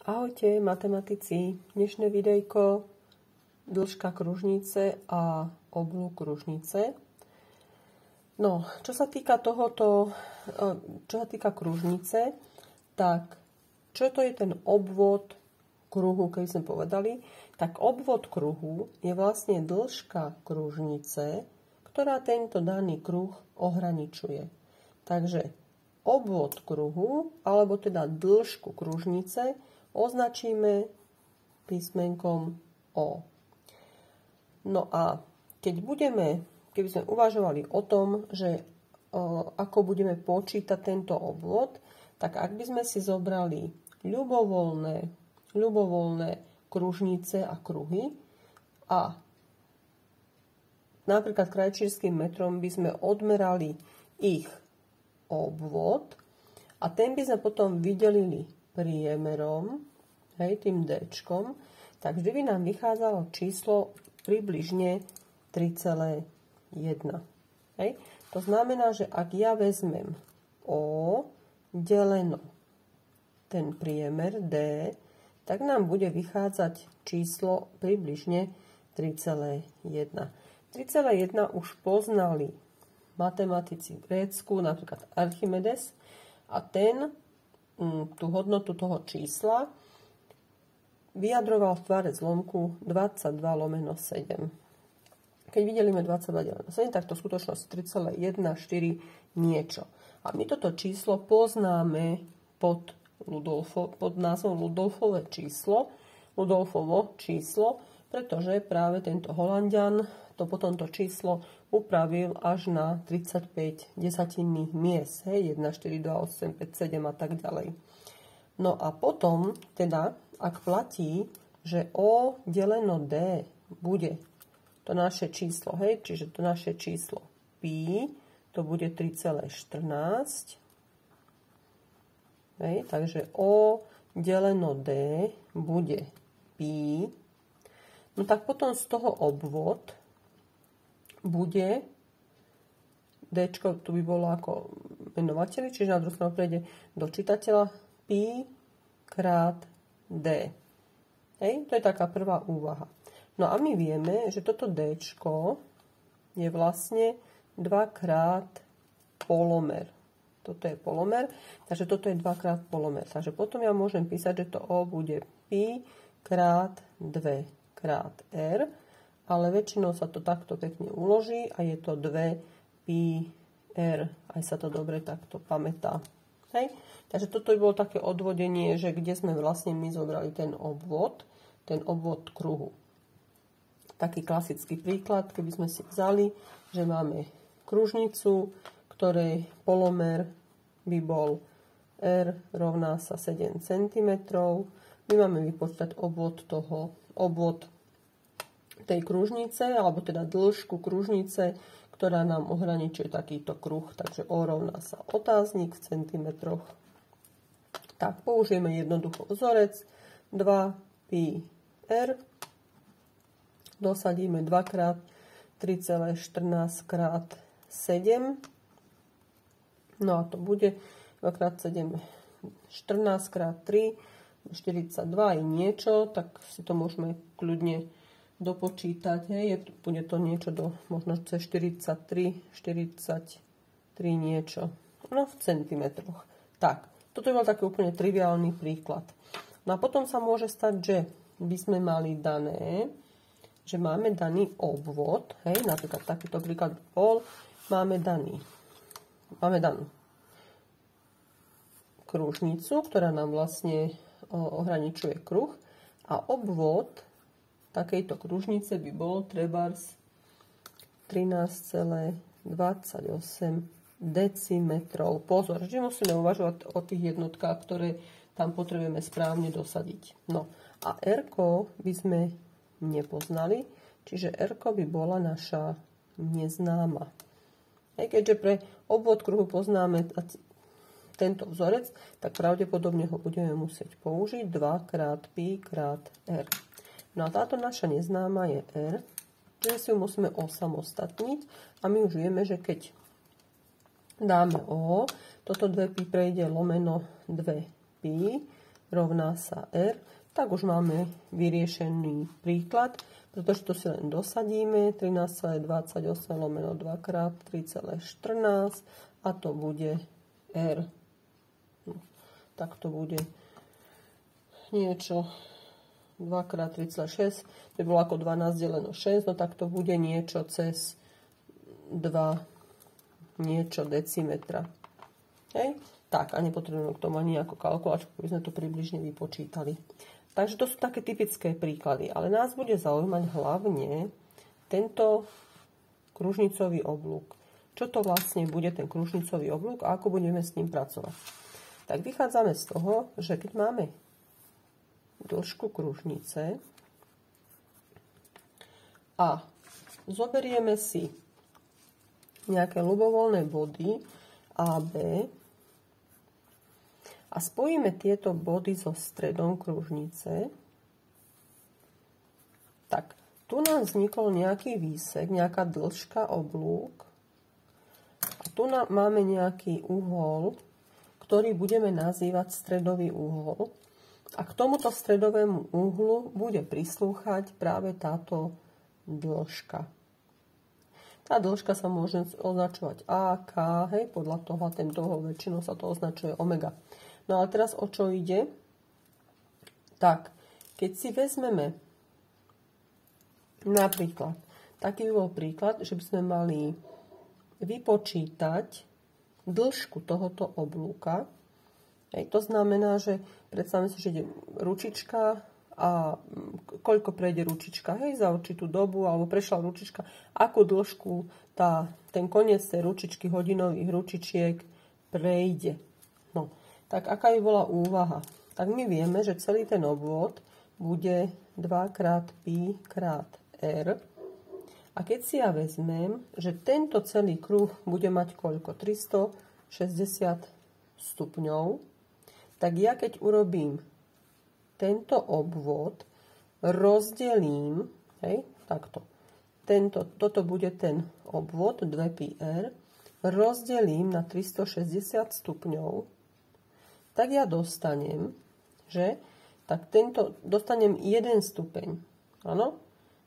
Ahojte matematici, dnešné videjko, dĺžka kružnice a oblúk kružnice. No, čo sa týka kružnice, tak čo to je ten obvod kruhu, keď sme povedali, tak obvod kruhu je vlastne dĺžka kružnice, ktorá tento daný kruh ohraničuje. Takže obvod kruhu, alebo teda dĺžku kružnice, označíme písmenkom O. No a keby sme uvažovali o tom, že ako budeme počítať tento obvod, tak ak by sme si zobrali ľubovoľné kružnice a kruhy a napríklad krajčírskym metrom by sme odmerali ich obvod a ten by sme potom vydelili priemerom, tým D-čkom, tak vždy by nám vychádzalo číslo približne 3,1. To znamená, že ak ja vezmem O deleno ten priemer D, tak nám bude vychádzať číslo približne 3,1. 3,1 už poznali matematici v Grécku, napríklad Archimedes, a ten tú hodnotu toho čísla vyjadroval v tvare zlomku 22/7. Keď videlíme 22/7, tak to v skutočnosti 3,14 niečo. A my toto číslo poznáme pod názvom Ludolfovo číslo, pretože práve tento Holanďan to potom to číslo upravil až na 35 desatinných miest. 1, 4, 2, 8, 5, 7 a tak ďalej. No a potom, teda, ak platí, že O deleno D bude to naše číslo, čiže to naše číslo pi, to bude 3,14. Takže O deleno D bude pi. No tak potom z toho obvod bude D-čko, tu by bolo ako menovateľ, čiže na druhú stranu prejde do čitateľa pi krát D. To je taká prvá úvaha. No a my vieme, že toto D-čko je vlastne 2x polomer. Toto je polomer, takže toto je 2x polomer. Takže potom ja môžem písať, že to O bude pi krát 2 krát R, ale väčšinou sa to takto pekne uloží a je to 2 pi r, aj sa to dobre takto pamätá. Takže toto by bolo také odvodenie, že kde sme vlastne my zobrali ten obvod kruhu. Taký klasický príklad, keby sme si vzali, že máme kružnicu, ktorej polomer by bol R rovná sa 7 cm. My máme vypočítať obvod tej kružnice, alebo teda dĺžku kružnice, ktorá nám ohraničuje takýto kruh. Takže O rovná sa otáznik v centimetroch. Tak, použijeme jednoducho vzorec 2 pi r. Dosadíme 2 krát 3,14 krát 7. No a to bude 2 krát 7, 14 krát 3, 42 je niečo, tak si to môžeme kľudne dopočítať. Bude to niečo do možno cez 43 niečo. No v centimetroch. Tak, toto je bol taký úplne triviálny príklad. No a potom sa môže stať, že by sme mali dané, že máme daný obvod, napríklad takýto príklad bol, máme danú kružnicu, ktorá nám vlastne ohraničuje kruh a obvod takejto kružnice by bol trebárs 13,28 decimetrov. Pozor, že musíme uvažovať o tých jednotkách, ktoré tam potrebujeme správne dosadiť. No a R-ko by sme nepoznali, čiže R-ko by bola naša neznáma. Keďže pre obvod kruhu poznáme tento vzorec, tak pravdepodobne ho budeme musieť použiť 2 krát pi krát R. No a táto naša neznáma je R, čiže si ju musíme osamostatniť a my už vieme, že keď dáme O, toto 2pi prejde lomeno 2pi rovná sa R, tak už máme vyriešený príklad, pretože to si len dosadíme. 13,28 lomeno 2 krát 3,14 a to bude R. No, tak to bude niečo 2 krát 3,6, to by bolo ako 12 deleno 6, no tak to bude niečo cez 2 niečo decimetra. Hej? Tak, a nepotrebujeme k tomu ani nejakú kalkulačku, aby sme to približne vypočítali. Takže to sú také typické príklady, ale nás bude zaujímať hlavne tento kružnicový oblúk. Čo to vlastne bude ten kružnicový oblúk a ako budeme s ním pracovať. Tak vychádzame z toho, že keď máme dĺžku kružnice a zoberieme si nejaké ľubovoľné body A, B a spojíme tieto body so stredom kružnice, tak tu nám vznikol nejaký výsek, nejaká dĺžka oblúk a tu máme nejaký uhol, ktorý budeme nazývať stredový uhol. A k tomuto stredovému uhlu bude prislúchať práve táto dĺžka. Tá dĺžka sa môže označovať A, K, hej, podľa toho väčšinou sa to označuje omega. No ale teraz o čo ide? Tak, keď si vezmeme napríklad, taký bol príklad, že by sme mali vypočítať dĺžku tohoto oblúka. Hej, to znamená, že predstavme si, že ide ručička a koľko prejde ručička, hej, za určitú dobu, alebo prešla ručička, akú dĺžku ten koniec tej ručičky, hodinových ručičiek prejde. No, tak aká by bola úvaha? Tak my vieme, že celý ten obvod bude 2 krát pi krát r. A keď si ja vezmem, že tento celý kruh bude mať koľko? 360 stupňov, tak ja keď urobím tento obvod, rozdelím, hej, takto. Toto bude ten obvod 2πr, rozdelím na 360 stupňov, tak ja dostanem, že dostanem 1 stupeň. Áno?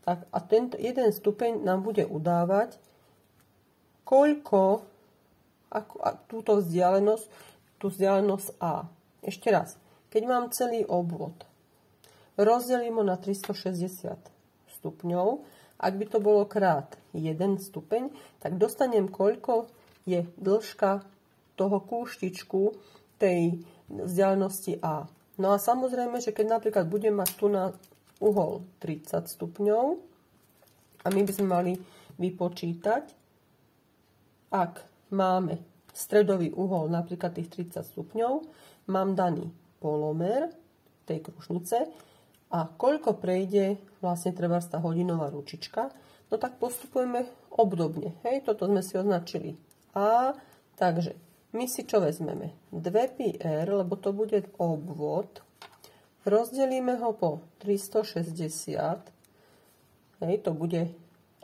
Tak, a tento 1 stupeň nám bude udávať, koľko túto vzdialenosť, tú vzdialenosť A. Ešte raz, keď mám celý obvod, rozdelím ho na 360 stupňov, ak by to bolo krát 1 stupeň, tak dostanem, koľko je dĺžka toho kúštičku tej vzdialenosti A. No a samozrejme, že keď napríklad budem mať tu na uhol 30 stupňov a my by sme mali vypočítať, ak máme stredový uhol napríklad tých 30 stupňov, mám daný polomer tej kružnice a koľko prejde vlastne trebárs tá hodinová ručička, no tak postupujeme obdobne. Hej, toto sme si označili A, takže my si čo vezmeme? 2πr, lebo to bude obvod, rozdelíme ho po 360, hej, to bude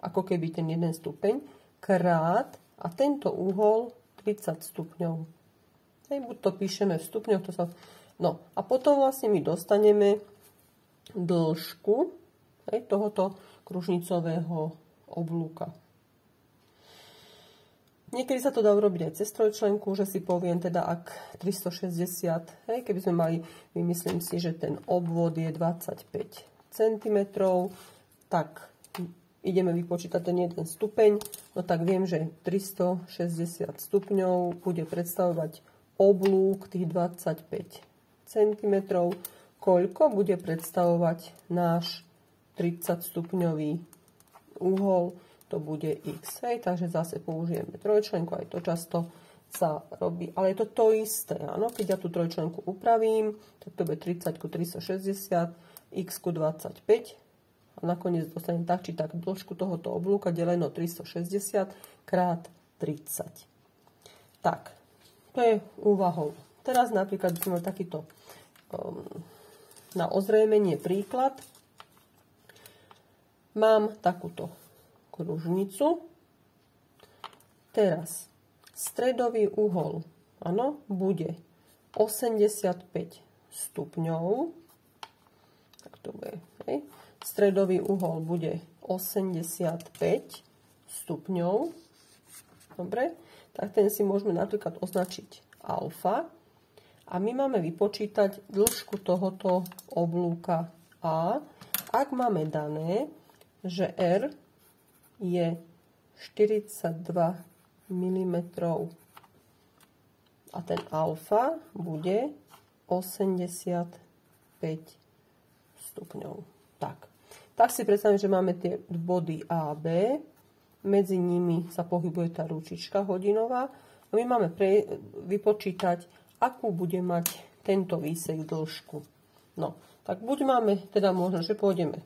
ako keby ten 1 stupeň, krát a tento uhol 30 stupňov. Hej, buď to píšeme v stupňoch, no a potom vlastne my dostaneme dĺžku, hej, tohoto kružnicového oblúka. Niekedy sa to dá urobiť aj cez trojčlenku, že si poviem teda, ak 360, hej, keby sme mali, vymyslím si, že ten obvod je 25 cm, tak ideme vypočítať ten 1 stupeň, no tak viem, že 360 stupňov bude predstavovať oblúk tých 25 cm, koľko bude predstavovať náš 30 stupňový uhol, to bude x. Hej, takže zase použijeme trojčlenku, aj to často sa robí. Ale je to to isté. Áno? Keď ja tú trojčlenku upravím, tak to bude 30 ku 360, x ku 25 a nakoniec dostanem tak či tak dĺžku tohoto oblúka deleno 360 krát 30. Tak, to je úvahou. Teraz napríklad by sme mali takýto na ozrejmenie príklad. Mám takúto kružnicu. Teraz stredový uhol, áno, bude 85 stupňov. Tak to bude, hej. Stredový uhol bude 85 stupňov. Dobre, tak ten si môžeme napríklad označiť alfa. A my máme vypočítať dĺžku tohoto oblúka A. Ak máme dané, že R je 42 mm a ten alfa bude 85 stupňov. Tak si predstavím, že máme tie body A a B. Medzi nimi sa pohybuje tá ručička hodinová. A my máme vypočítať, akú bude mať tento výsek dĺžku. No, tak buď máme, teda možno, že pôjdeme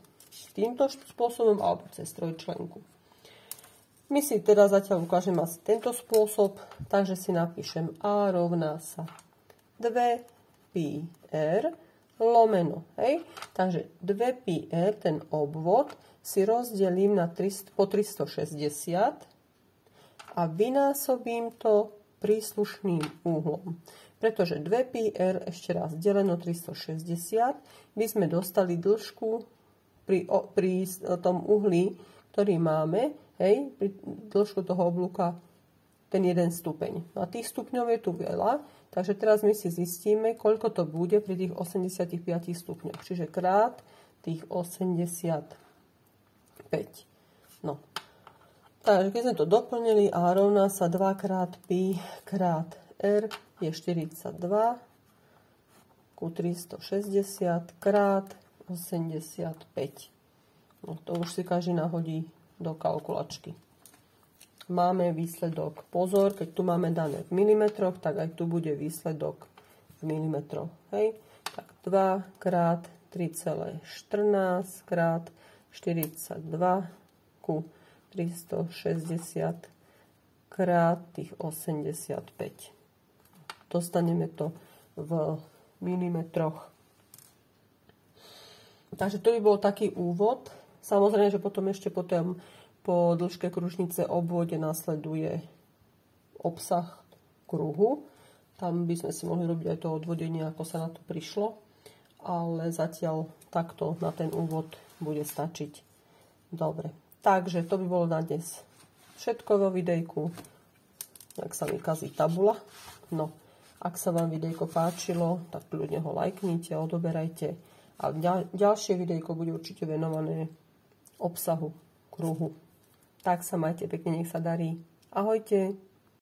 týmto spôsobom, alebo cez trojčlenku. My si teda zatiaľ ukážem asi tento spôsob, takže si napíšem A rovná sa 2πr lomeno, hej? Takže 2πr, ten obvod, si rozdelím na po 360 a vynásobím to príslušným úhlom. Pretože 2πr, ešte raz, deleno 360, by sme dostali dĺžku pri tom uhli, ktorý máme, hej, pri dĺžku toho oblúka, ten 1 stupeň. A tých stupňov je tu veľa, takže teraz my si zistíme, koľko to bude pri tých 85 stupňoch. Čiže krát tých 85. No. Takže keď sme to doplnili, A rovná sa 2 krát π krát R je 42 ku 360 krát 85. No, to už si každý nahodí do kalkulačky. Máme výsledok. Pozor, keď tu máme dané v milimetroch, tak aj tu bude výsledok v milimetroch. Hej? Tak 2 krát 3,14 krát 42 ku 360 krát tých 85. Dostaneme to v milimetroch. Takže to by bol taký úvod. Samozrejme, že potom ešte po dĺžke kružnice obvode nasleduje obsah kruhu. Tam by sme si mohli robiť aj to odvodenie, ako sa na to prišlo. Ale zatiaľ takto na ten úvod bude stačiť. Dobre, takže to by bolo na dnes všetko vo videjku. Ak sa mi kazí tabula. No, ak sa vám videjko páčilo, tak ľudne ho lajknite, odoberajte. A ďalšie videjko bude určite venované obsahu kruhu. Tak sa majte pekne, nech sa darí. Ahojte.